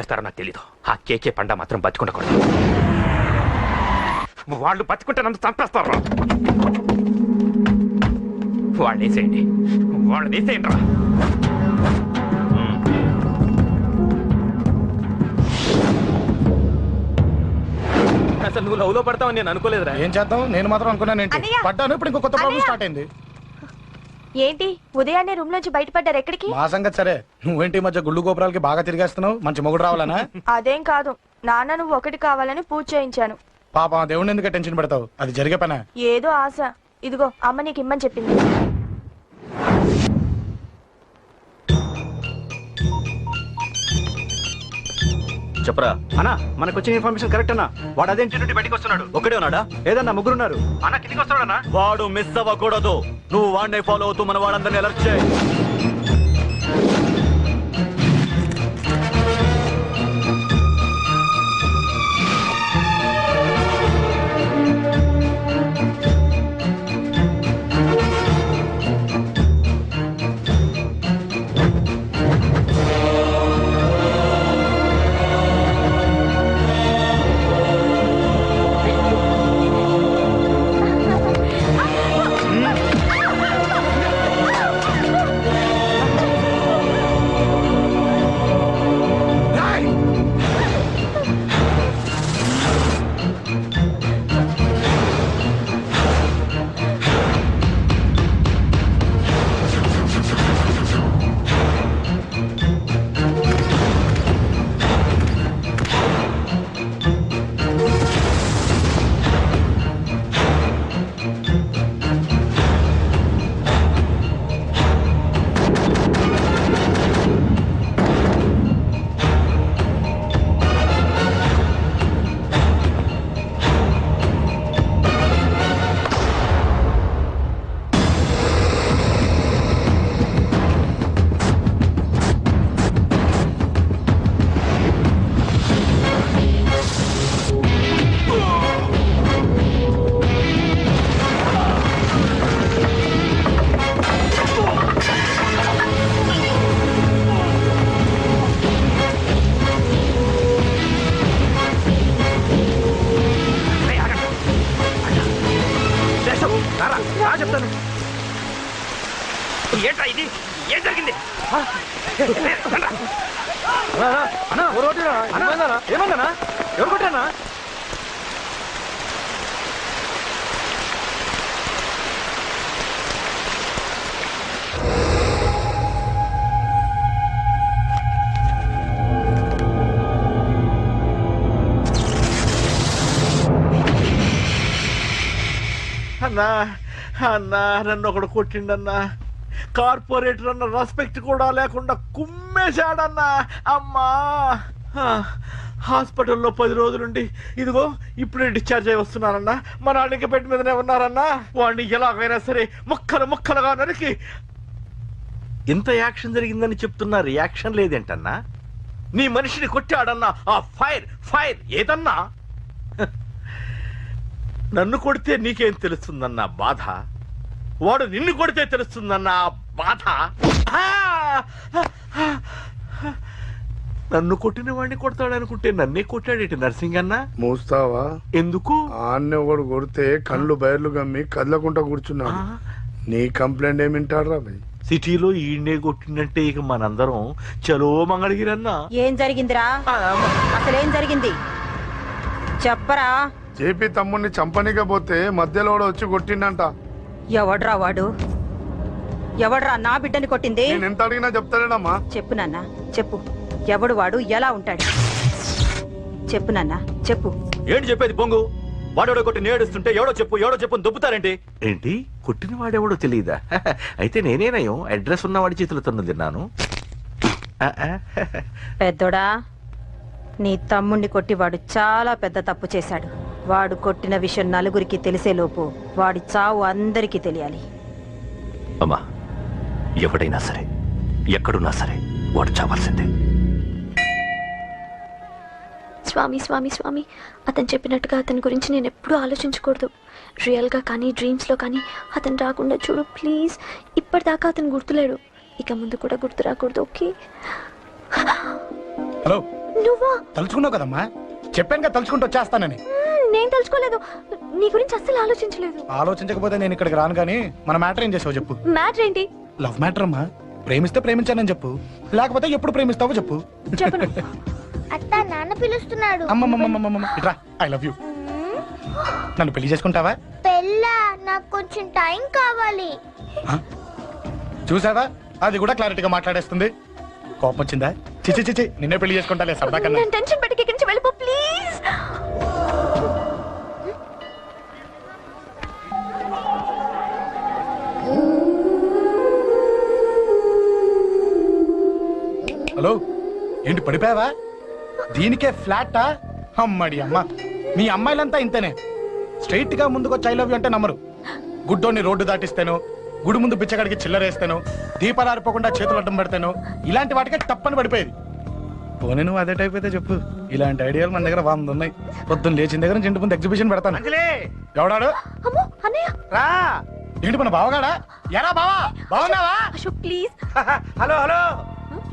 చేస్తారో నాకు తెలీదు. ఆ కేకే పండ మాత్రం బతికుండకూడదు. వాళ్ళు బతికుంటే నన్ను చంపేస్తారు. వాళ్ళని వేసేయండి, వాళ్ళని వేసేయండి రా. అసలు నువ్వు లవ్ లో పడతావని నేను అనుకోలేదురా. ఏం చేద్దాం, నేను మాత్రం అనుకున్నాను ఏంటి పడ్డాను. ఇప్పుడు ఇంకో కొత్త ప్రాబ్లం స్టార్ట్ అయింది. ఏంటి ఉదయాన్నే రూమ్ నుంచి బయటపడ్డారు? ఎక్కడికి? మా సంగతి సరే, నువ్వేంటి మధ్య గుళ్ళు గోపురాలకి బాగా తిరిగేస్తున్నావు? మంచి మొగుడు రావాలనా? అదేం కాదు నాన్న, నువ్వు ఒకటి కావాలని పూజ చేయించాను. పాప దేవుడిని ఎందుకు టెన్షన్ పెడతావు? అది జరిగే పనా? ఏదో ఆశ. ఇదిగో అమ్మ నీకు ఇమ్మని చెప్పింది. చెప్పరా అన్నా, మనకు వచ్చిన ఇన్ఫర్మేషన్ కరెక్ట్ అన్నా. వాడు అదే ఇంటి నుండి బయటకు వస్తున్నాడు. ఒక్కడే ఉన్నాడా? ఏదన్నా ముగ్గురున్నారు అన్న. కిందికి వస్తున్నాడన్నా. వాడు మిస్ అవ్వకూడదు. నువ్వు వాడిని ఫాలో అవుతూ మన వాళ్ళందరినీ అలర్ట్ చేయి. చెప్తాను. ఏంట్రా ఇది? ఏం జరిగింది? ఏమన్నా? ఎవరు కొట్టానా? అన్నా అన్నా, నన్ను ఒకడు కొట్టిండన్నా. కార్పొరేటర్ అన్న రెస్పెక్ట్ కూడా లేకుండా కుమ్మేశాడన్నా. అమ్మా, హాస్పిటల్లో 10 రోజులుండి ఇదిగో ఇప్పుడే డిశ్చార్జ్ అయి వస్తున్నానన్నా. మా నాన్న ఇంకా బెడ్ మీదనే ఉన్నారన్నా. వాడిని ఎలాగైనా సరే ముక్కలు ముక్కలుగా నరికి. ఇంత యాక్షన్ జరిగిందని చెప్తున్నా, రియాక్షన్ లేదేంటన్నా? నీ మనిషిని కొట్టాడన్నా. ఆ ఫైర్ ఫైర్ ఏదన్నా? నన్ను కొడితే నీకేం తెలుస్తుందన్న బాధ, వాడు నిన్ను కొడితే తెలుస్తుందన్న బాధ. నన్ను కొట్టిన వాడిని కొడతాడనుకుంటే నన్నే కొట్టాడేటి నర్సింగ్ అన్న. మూస్తావా? ఎందుకు? ఆన్నే ఒకడు కొడితే కళ్ళు బయర్లు గమ్మి కదలకుండా కూర్చున్నాడు. నీ కంప్లైంట్ ఏమింటాడు రా భయ్? సిటీలో ఈయనే కొట్టినట్టే ఇక మనందరం చలో మంగళగిరన్నా. ఏం జరిగిందిరా? అసలేం జరిగింది చెప్పరా? జేపీ తమ్ముడిని చంపనిగా పోతే మధ్యలో వచ్చి కొట్టిండంట. ఎవడ్రా వాడు? ఎవడ్రా నా బిడ్డని కొట్టింది? నేను ఎంత అడిగినా చెప్తాడేనమ్మా. చెప్పు నాన్న, చెప్పు. ఎవడు వాడు? ఎలా ఉంటాడు? చెప్పు నాన్న, చెప్పు. ఏంటి చెప్పేది? పొంగు. వాడెవడో కొట్టి నేడుస్తుంటే ఎవడో చెప్పు దుబ్బుతారేంటి? ఏంటి? కొట్టిన వాడెవడో తెలియదా? అయితే నేనేనయం అడ్రస్ ఉన్నవాడి చేతులతో తిన్నాను. పెద్దోడా, నీ తమ్ముణ్ణి కొట్టి వాడు చాలా పెద్ద తప్పు చేశాడు. వాడు కొట్టిన విషయం నలుగురికి తెలిసేలోపు వాడి చావు అందరికీ తెలియాలి. అమ్మా, ఎవడైనా సరే ఎక్కడున్నా సరే వాడు చావాల్సిందే. స్వామి స్వామి స్వామి, అతను చెప్పినట్టుగా అతని గురించి నేను ఎప్పుడూ ఆలోచించకూడదు. రియల్గా కానీ డ్రీమ్స్లో కానీ అతను రాకుండా చూడు ప్లీజ్. ఇప్పటిదాకా అతను గుర్తులేడు, ఇక ముందు కూడా గుర్తు రాకూడదు. ఓకే? హలో, నువ్వా? తలుచుకున్నావు కదమ్మా, చెప్పాను కదా తలుచుకుంటూ వచ్చేస్తానని. నేను తలుచుకోలేదు. నీ గురించి అస్సలు ఆలోచించలేదు. ఆలోచించకపోతే నేను ఇక్కడికి రాను కానీ మన మ్యాటర్ ఏం చేసావు చెప్పు. మ్యాటర్ ఏంటి? లవ్ మ్యాటర్ అమ్మా. ప్రేమిస్తే ప్రేమించానని చెప్పు, లేకపోతే ఎప్పుడు ప్రేమిస్తావో చెప్పు. చెప్పను. అత్త నాన్న పిలుస్తున్నాడు. అమ్మమ్మమ్మమ్మమ్మ ఇట్రా, ఐ లవ్ యూ. నన్ను పెళ్లి చేసుకుంటావా? పెళ్ళా? నాకు కొంచెం టైం కావాలి. చూసావా, అది కూడా క్లారిటీగా మాట్లాడేస్తుంది. కోపం వచ్చిందా? చిచి చిచి, నిన్నే పెళ్లి చేసుకుంటాలే సరదా కన్నా. నేను టెన్షన్ పెట్టి ఇక్కడి నుంచి వెళ్ళిపో ప్లీజ్. హలో, ఏంటి పడిపోయావా? దీనికే ఫ్లాటా? అమ్మడి అమ్మ, మీ అమ్మాయిలంతా ఇంతనే. స్ట్రైట్ గా ముందుకొచ్చి ఐ లవ్ యూ అంటే నమ్మరు. గుడ్డోని రోడ్డు దాటిస్తాను, గుడి ముందు బిచ్చగాడికి చిల్లరేస్తాను, దీపాలు ఆరిపోకుండా చేతులు అడ్డం పెడతాను, ఇలాంటి వాటికే తప్పని పడిపోయేది. పోనీ నువ్వు అదే టైప్ అయితే చెప్పు, ఇలాంటి ఐడియాలు మన దగ్గర 100 ఉన్నాయి. పొద్దున్న లేచిన దగ్గర నుంచి ఇంటి ముందు ఎగ్జిబిషన్ పెడతాను. ఎవడాడు? అమ్మో అన్నయ్య. రా. ఏంటి మన బావగాడా? ఎరా బావా, బావున్నావా? అశోక్ ప్లీజ్. హలో హలో,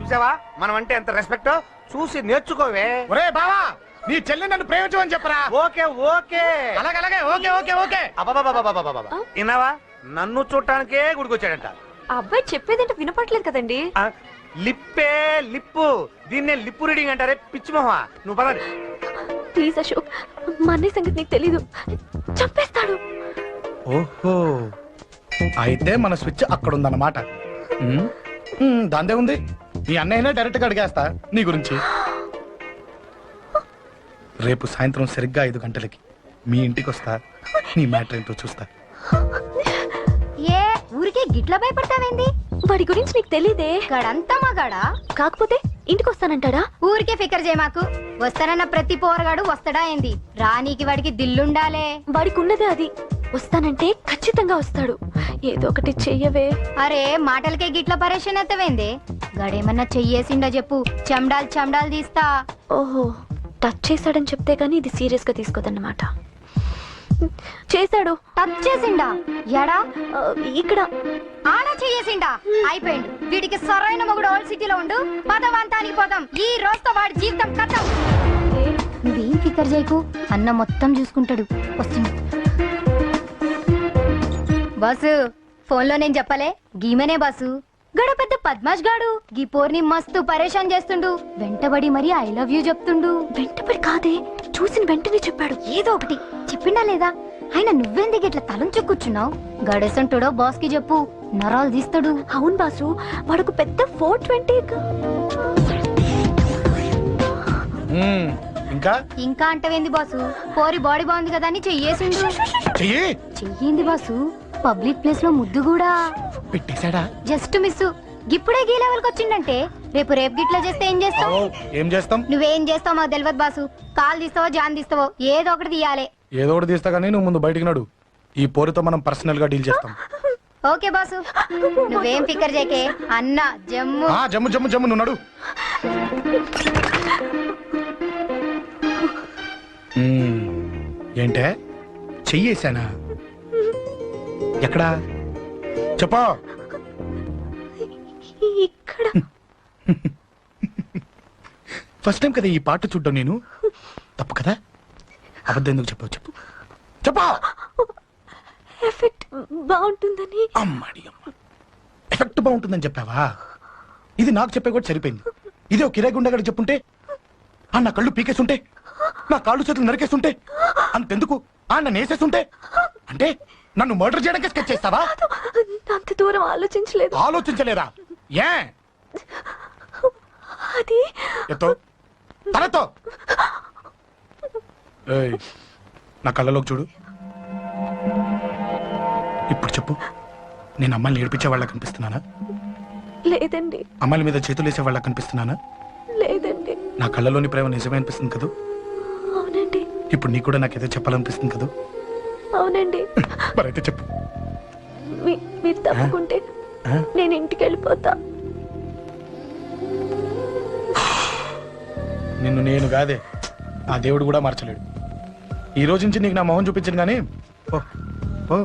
చూసావా మనం అంటే ఎంత రెస్పెక్ట్? చూసి నేర్చుకోవే. ఒరే బావా, నీ చెల్లి నన్ను ప్రేమించమని చెప్పరా. ఓకే ఓకే, అలాగే ఓకే ఓకే ఓకే. అబ్బాబాబాబాబాబాబా, విన్నావా? నన్ను చూడటానికే గుడికొచ్చాడంట. ఆ అబ్బాయి చెప్పేదంటే వినపట్లేదు కదండి. లిప్పే లిప్పు, దీన్నే లిప్పు రీడింగ్ అంటారే పిచ్చి మొహ. నువ్వు పదండి. ప్లీజ్ అశోక్, మా అన్నయ్య సంగతి నీకు తెలీదు, చంపేస్తాడు. ఓహో, అయితే మన స్విచ్ అక్కడ ఉందన్నమాట. దాందే ఉంది, మీ అన్నయ్యనే డైరెక్ట్ గా అడిగేస్తా నీ గురించి. రేపు సాయంత్రం సరిగ్గా 5 గంటలకి మీ ఇంటికి వస్తా, నీ మ్యాటర్ ఏంటో చూస్తా. ఏ ఊరికే గిట్ల భయపడతావేంది? వాడి గురించి నీకు తెలీదే. గడంతా మగాడా? కాకపోతే ఇంటికి వస్తానంటాడా? ఊరికే ఫికర్ చేయ మాకు. వస్తానన్న ప్రతి పోరగాడు వస్తాడా ఏంది? రానీకి వాడికి దిల్లుండాలే. వాడికి ఉన్నదే అది. వస్తానంటే ఖచ్చితంగా వస్తాడు. ఏదో ఒకటి చెయ్యవే. అరే మాటలకే గిట్ల పరేషన్ అవుతావేంది? గడేమన్నా చెయ్యేసిండా చెప్పు, చెమ్డాల్ చెమ్డాల్ తీస్తా. ఓహో, టచ్ చేశాడని చెప్తే గానీ ఇది సీరియస్ గా తీసుకోదన్నమాట. చేశాడు. టచ్ చేసిండా? ఎడా? ఇక్కడ. ఆడా చెయ్యేసిండా? అయిపోయిండు. వీడికి సరైన మొగుడు ఓల్డ్ సిటీలో ఉండు. పదవంతానికి పోదాం. ఈ రోజుతో వాడి జీవితం కథం. నువ్వేం ఫికర్ చేయకు, అన్న మొత్తం చూసుకుంటాడు. వస్తుంది బాసు. ఫోన్ లో నేను చెప్పలే, గీమనే బాసు. గడ పెద్ద పద్మాష్ గాడు గీ పోర్ని మస్తు పరేషాన్ చేస్తుండు. వెంటబడి మరి ఐ లవ్ యూ చెప్తుండు. వెంటబడి కాదే, చూసిన వెంటనే చెప్పాడు. ఏదో ఒకటి చెప్పిండా లేదా? ఆయన నువ్వెందుకు ఇట్లా తలంచు కూర్చున్నావు? గడేసంటుడో బాస్ కి చెప్పు, నరాలు తీస్తాడు. అవును బాసు, వాడుకు పెద్ద 420. ఇంకా ఇంకా అంటవేంది బాసు? పోరి బాడీ బాగుంది కదా అని చెయ్యేసిండు. చెయ్యింది బాసు. పబ్లిక్ ప్లేస్ లో ముద్దు కూడా పెట్టేశాడా? Just miss. ఇప్పుడే గీ లెవెల్ కి వచ్చిండంటే రేపు గిట్లా చేస్తే ఏం చేస్తావు? ఏం చేస్తాం? నువ్వేం చేస్తావు మాకు తెలియదు బాసు. కాల్ తీస్తావో జాన్ తీస్తావో ఏదో ఒకటి తీయాలి. ఏదో ఒకటి తీస్తా కానీ నువ్వు ముందు బయటికి నడు. ఈ పోరుతో మనం పర్సనల్ గా డీల్ చేస్తాం. ఓకే బాసు, నువ్వేం ఫికర్ చేయకే. అన్న జమ్ము. జమ్ము జమ్ము జమ్ము, నువ్వు నడు. ఏంటే చెయ్యేశానా? ఎక్కడా చెప్పా? ఇక్కడ. ఫస్ట్ టైం కదా ఈ పాట చూడ్డం నేను. తప్పు కదా? అబద్ధం ఎందుకు చెప్పావు చెప్పు చెప్పా. ఎఫెక్ట్ బాగుంటుందని. అమ్మాడి అమ్మ, ఎఫెక్ట్ బాగుంటుందని చెప్పావా? ఇది నాకు చెప్పే కూడా సరిపోయింది. ఇదే ఒక కిరాయి గుండెగాడికి చెప్పుంటే, నా కళ్ళు పీకేస్తుంటే, నా కాళ్ళు చేతులు నరికేస్తుంటే, అంతెందుకు నన్ను వేసేస్తుంటే, అంటే నన్ను మర్డర్ చేయడానికి స్కెచ్ చేస్తావా? అంత దూరం ఆలోచించలేదు. ఆలోచించలేరా? ఏ అది ఎత్తో తలతో. నా కళ్ళలోకి చూడు. ఇప్పుడు చెప్పు, నేను అమ్మాయిని ఏడిపించే వాళ్ళ కనిపిస్తున్నానా? లేదండి. అమ్మాయిల మీద చేతులు వేసే వాళ్ళ కనిపిస్తున్నానా? లేదండి. నా కళ్ళలోని ప్రేమ నిజమే అనిపిస్తుంది కదూ? అవునండి. ఇప్పుడు నీకు కూడా నాకేదో చెప్పాలనిపిస్తుంది కదూ? అవునండి. మరైతే చెప్పు. మీరు తప్పుకుంటే నేను ఇంటికి వెళ్ళిపోతా. నిన్ను నేను కాదే, ఆ దేవుడు కూడా మార్చలేడు. ఈ రోజు నుంచి నీకు నా మొహం చూపించను కానీ ఓ ఓ.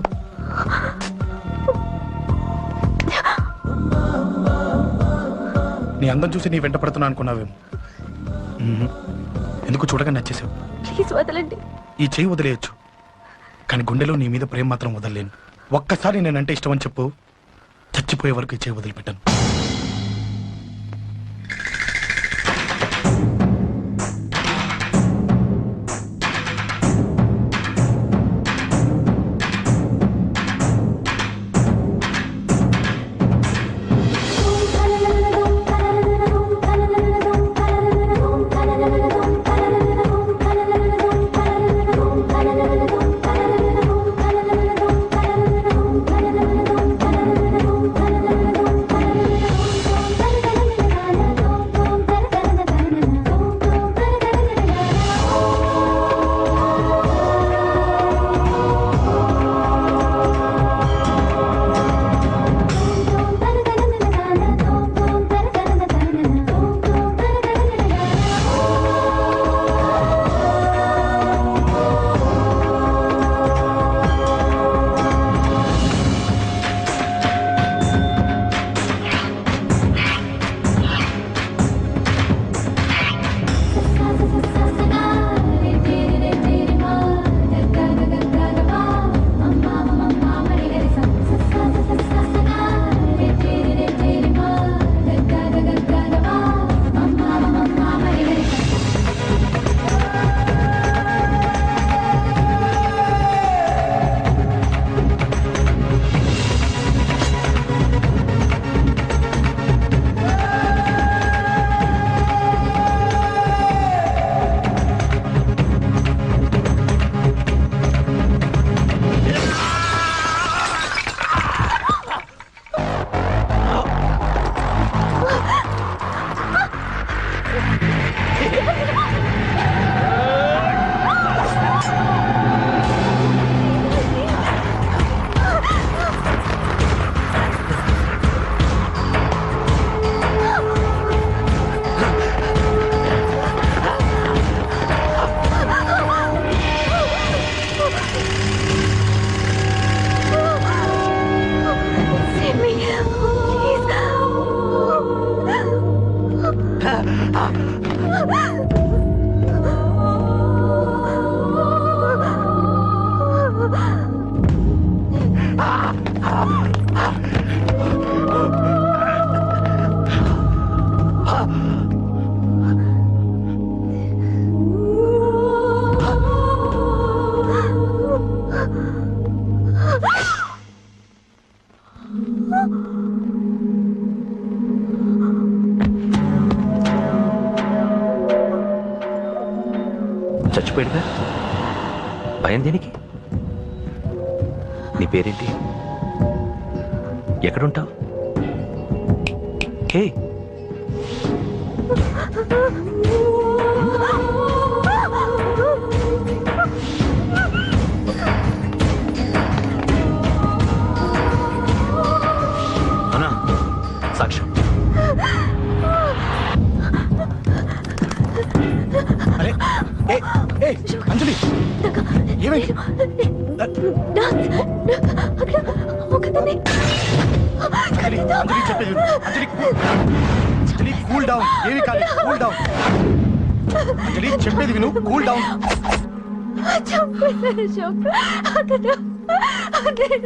నీ అందం చూసి నీ వెంట పడుతున్నా అనుకున్నావేమో. ఎందుకు చూడగా నచ్చేసావు. ప్లీజ్ వదలండి. ఈ చెయ్యి వదిలేయచ్చు, కానీ గుండెలో నీ మీద ప్రేమ మాత్రం వదలలేను. ఒక్కసారి నేనంటే ఇష్టం అని చెప్పు, చచ్చిపోయే వరకు ఈ చెయ్యి వదిలిపెట్టాను. చచ్చిపోయాడుగా, భయం దేనికి? నీ పేరేంటి? ఎక్కడుంటావు? హే, అన్నా సాక్ష్యం. అరే ఏ ఏ అంజలి, ఏమైంది? అంజలి, అంజలి చెప్పేది విను. అంజలి అంజలి కూల్ డౌన్, ఏమి కాదు, కూల్ డౌన్. అంజలి చెప్పేది విను, కూల్ డౌన్. చంపేశారు అశోక్. అతను